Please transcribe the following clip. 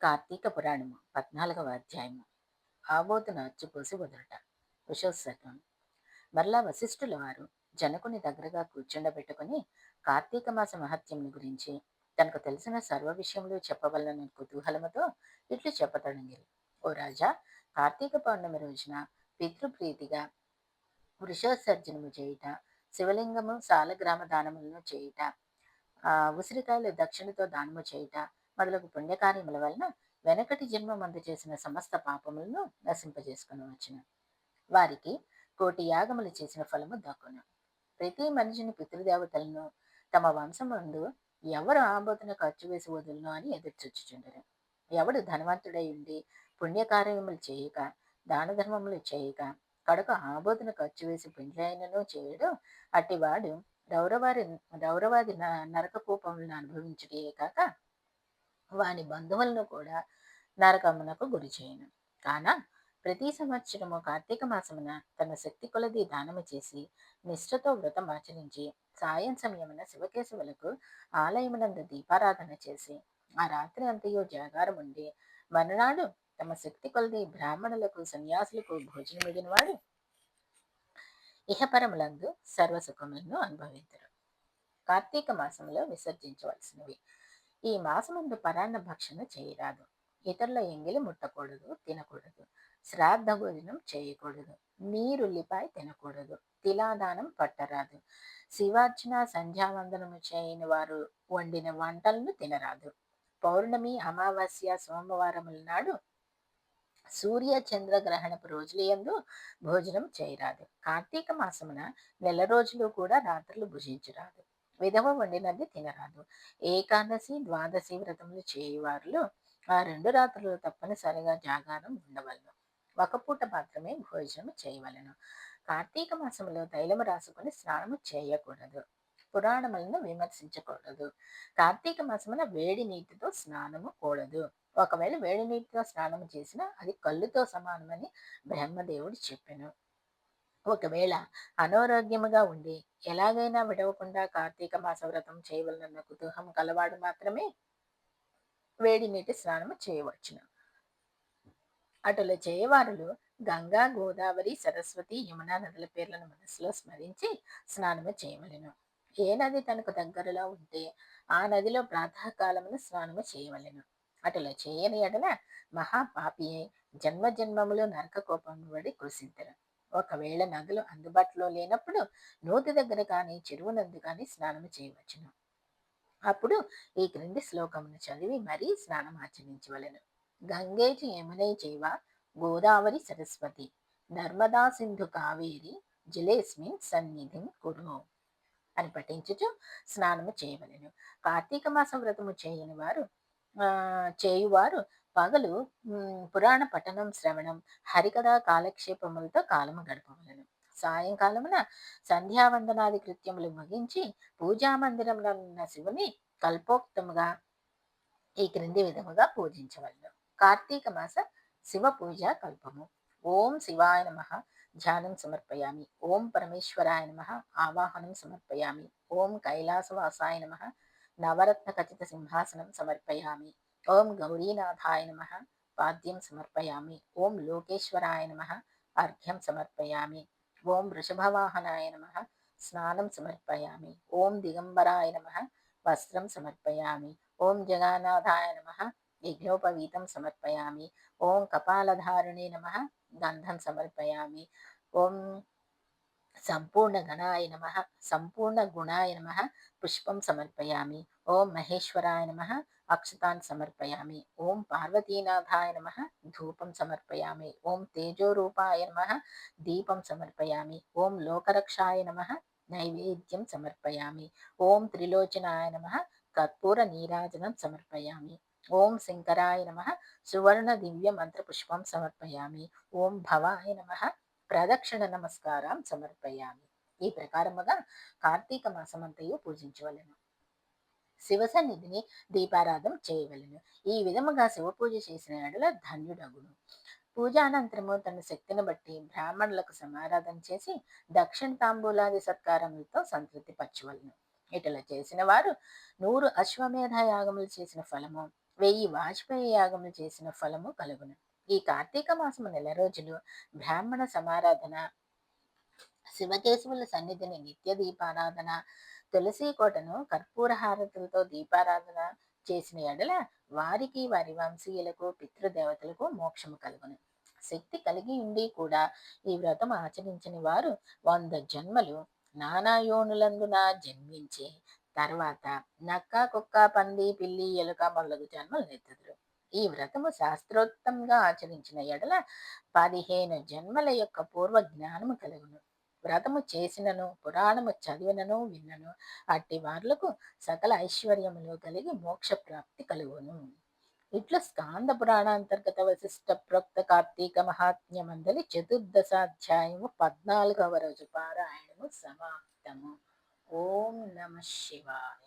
కార్తీక పురాణము 14వ అధ్యాయము. ఆబోతును అచ్చుపోసి వదులుట. ఉషోత్సవం. మరలా వశిష్ఠుల వారు జనకుని దగ్గరగా కూర్చుండబెట్టుకుని కార్తీక మాస మహత్యమును గురించి తనకు తెలిసిన సర్వ విషయములు చెప్పవలన కుతూహలముతో ఇట్లు చెప్పతొడంగిరి. ఓ రాజా, కార్తీక పౌర్ణమి రోజున పితృప్రీతిగా వృషోత్సర్జనము చేయుట, శివలింగము సాలగ్రామ దానములను చేయుట, ఉసిరికాయలు దక్షిణతో దానము చేయుట మొదలగు పుణ్యకార్యముల వలన వెనకటి జన్మమందు చేసిన సమస్త పాపములను నశింపజేసుకుని వారికి కోటి యాగములు చేసిన ఫలము దక్కును. ప్రతి మనిషిని పితృదేవతలను తమ వంశమందు ఎవరు ఆబోతున ఖర్చు వేసి వదులును అని ఎదుర్చొచ్చుచుండరు. ఎవడు ధనవంతుడై ఉండి పుణ్యకార్యములు చేయక దాన ధర్మములు చేయక కడక ఆబోతున ఖర్చు వేసి పుణ్యాయనను చేయడు, అట్టివాడు రౌరవారి రౌరవాది నరక కూపములను అనుభవించుటే కాక వాని బంధువులను కూడా నరకమునకు గురి చేయను. కాన ప్రతి సంవత్సరము కార్తీక మాసమున తన శక్తి కొలది దానము చేసి నిష్ఠతో వ్రతం ఆచరించి సాయం సమయమున శివకేశవులకు ఆలయమునందు దీపారాధన చేసి ఆ రాత్రి అంతయో జాగారం ఉండి మరునాడు తమ శక్తి కొలది బ్రాహ్మణులకు సన్యాసులకు భోజనమిడిన వాడు ఇహపరములందు సర్వసుఖములను అనుభవించరు. కార్తీక మాసంలో విసర్జించవలసినవి. ఈ మాసమందు పరాన్న భక్షణ చేయరాదు. ఇతరుల ఎంగిలి ముట్టకూడదు, తినకూడదు. శ్రాద్ధ భోజనం చేయకూడదు. నీరుల్లిపాయ తినకూడదు. తిలాదానం పట్టరాదు. శివార్చన సంధ్యావందనము చేయని వారు వండిన వంటలను తినరాదు. పౌర్ణమి, అమావాస్య, సోమవారముల నాడు సూర్య చంద్రగ్రహణపు రోజులయందు భోజనం చేయరాదు. కార్తీక మాసమున నెల రోజులు కూడా రాత్రులు భుజించరాదు. విధవ వండినది తినరాదు. ఏకాదశి, ద్వాదశి వ్రతములు చేయువారులు ఆ 2 రాత్రులు తప్పనిసరిగా జాగారం ఉండవలను. ఒక పూట మాత్రమే భోజనం చేయవలను. కార్తీక మాసములో తైలము రాసుకొని స్నానము చేయకూడదు. పురాణములను విమర్శించకూడదు. కార్తీక మాసమున వేడి నీటితో స్నానము కూడదు. ఒకవేళ వేడి నీటితో స్నానం చేసినా అది కళ్ళుతో సమానమని బ్రహ్మదేవుడు చెప్పెను. ఒకవేళ అనారోగ్యముగా ఉండి ఎలాగైనా విడవకుండా కార్తీక మాస వ్రతం చేయవలనన్న కుతూహం కలవాడు మాత్రమే వేడి నీటి స్నానము చేయవచ్చును. అటుల చేయవారులు గంగా, గోదావరి, సరస్వతి, యమున నదుల పేర్లను మనసులో స్మరించి స్నానము చేయవలెను. ఏ నది తనకు దగ్గరలో ఉంటే ఆ నదిలో ప్రాతకాలమున స్నానము చేయవలెను. అటుల చేయని ఎడల మహాపాపి అయి జన్మ జన్మములు నరక కోపము పడి కృషించరు. ఒకవేళ నదులు అందుబాటులో లేనప్పుడు నూతి దగ్గర కానీ చెరువు నందు కానీ స్నానము చేయవచ్చును. అప్పుడు ఈ క్రింది శ్లోకమును చదివి మరీ స్నానం ఆచరించవలెను. గంగేచి యమునై చైవ గోదావరి సరస్వతి నర్మదా సింధు కావేరి జలేస్మిన్ సన్నిధిం కురు అని పఠించుచు స్నానము చేయవలెను. కార్తీక మాస వ్రతము చేయని వారు చేయువారు పగలు పురాణ పఠనం, శ్రవణం, హరికథా కాలక్షేపములతో కాలము గడపవలను. సాయంకాలమున సంధ్యావందనాది కృత్యములు ముగించి పూజా మందిరంలో ఉన్న శివుని కల్పోక్తముగా ఈ క్రింది విధముగా పూజించవలను. కార్తీక మాస శివ పూజ కల్పము. ఓం శివాయ నమ ధ్యానం సమర్పయామి. ఓం పరమేశ్వరాయ నమ ఆవాహనం సమర్పయామి. ఓం కైలాసవాసాయ నమ నవరత్న ఖచిత సింహాసనం సమర్పయామి. ఓం గౌరీనాథాయ నమ పాద్యం సమర్పయామి. ఓం లోకేశ్వరాయ నమ అర్ఘ్యం సమర్పయామి. ఓం వృషభవాహనాయ నమ స్నానం సమర్పయామి. ఓం దిగంబరాయ నమ వస్త్రం సమర్పయామి. ఓం జగన్నాథాయ నమ యజ్ఞోపవీతం సమర్పయామి. ఓం కపాలధారుణే నమ గంధం సమర్పయామి. ఓం సంపూర్ణ గణాయ నమ సంపూర్ణ గుణాయ నమ పుష్పం సమర్పయామి. ఓం మహేశ్వరాయ నమ అక్షతాన్ సమర్పయామి. ఓం పార్వతీనాథాయ నమ ధూపం సమర్పయామి. ఓం తేజోరూపాయ నమ దీపం సమర్పయామి. ఓం లోకరక్షాయ నమ నైవేద్యం సమర్పయామి. ఓం త్రిలోచనాయ నమ కర్పూర నీరాజనం సమర్పయామి. ఓం శంకరాయ నమ సువర్ణ దివ్య మంత్ర పుష్పం సమర్పయామి. ఓం భవాయ నమ ప్రదక్షిణ నమస్కారం సమర్పయామి. ఈ ప్రకారముగా కార్తీక మాసమంతయు పూజించవలెను. శివ సన్నిధిని దీపారాధన చేయవలెను. ఈ విధముగా శివ పూజ చేసిన ఎడల ధన్యుడగును. పూజానంతరము తన శక్తిని బట్టి బ్రాహ్మణులకు సమారాధన చేసి దక్షిణ తాంబూలాది సత్కారములతో సంతృప్తి పరచవలను. ఇటుల చేసిన వారు 100 అశ్వమేధ యాగములు చేసిన ఫలము, వాజపేయి యాగములు చేసిన ఫలము కలుగును. ఈ కార్తీక మాసము నెల రోజులు బ్రాహ్మణ సమారాధన, శివకేశవుల సన్నిధిని నిత్య దీపారాధన, తులసి కోటను కర్పూర హారతులతో దీపారాధన చేసిన ఎడల వారికి, వారి వంశీయులకు, పితృదేవతలకు మోక్షము కలుగును. శక్తి కలిగి ఉండి కూడా ఈ వ్రతం ఆచరించని వారు 100 జన్మలు నానా యోనులందున జన్మించి తర్వాత నక్క, కుక్క, పంది, పిల్లి, ఎలుక మొదలగు జన్మలు నెత్తుదురు. ఈ వ్రతము శాస్త్రోక్తంగా ఆచరించిన ఎడల 15 జన్మల యొక్క పూర్వ జ్ఞానము కలుగును. వ్రతము చేసినను, పురాణము చదివినను విన్నను అట్టి వార్లకు సకల ఐశ్వర్యములు కలిగి మోక్ష ప్రాప్తి కలుగును. ఇట్లా స్కాంద పురాణాంతర్గత వశిష్ట ప్రోక్త కార్తీక మహాత్మ్యమందలి చతుర్దశాధ్యాయము 14వ రోజు పారాయణము సమాప్తము. ఓం నమ శివాయ.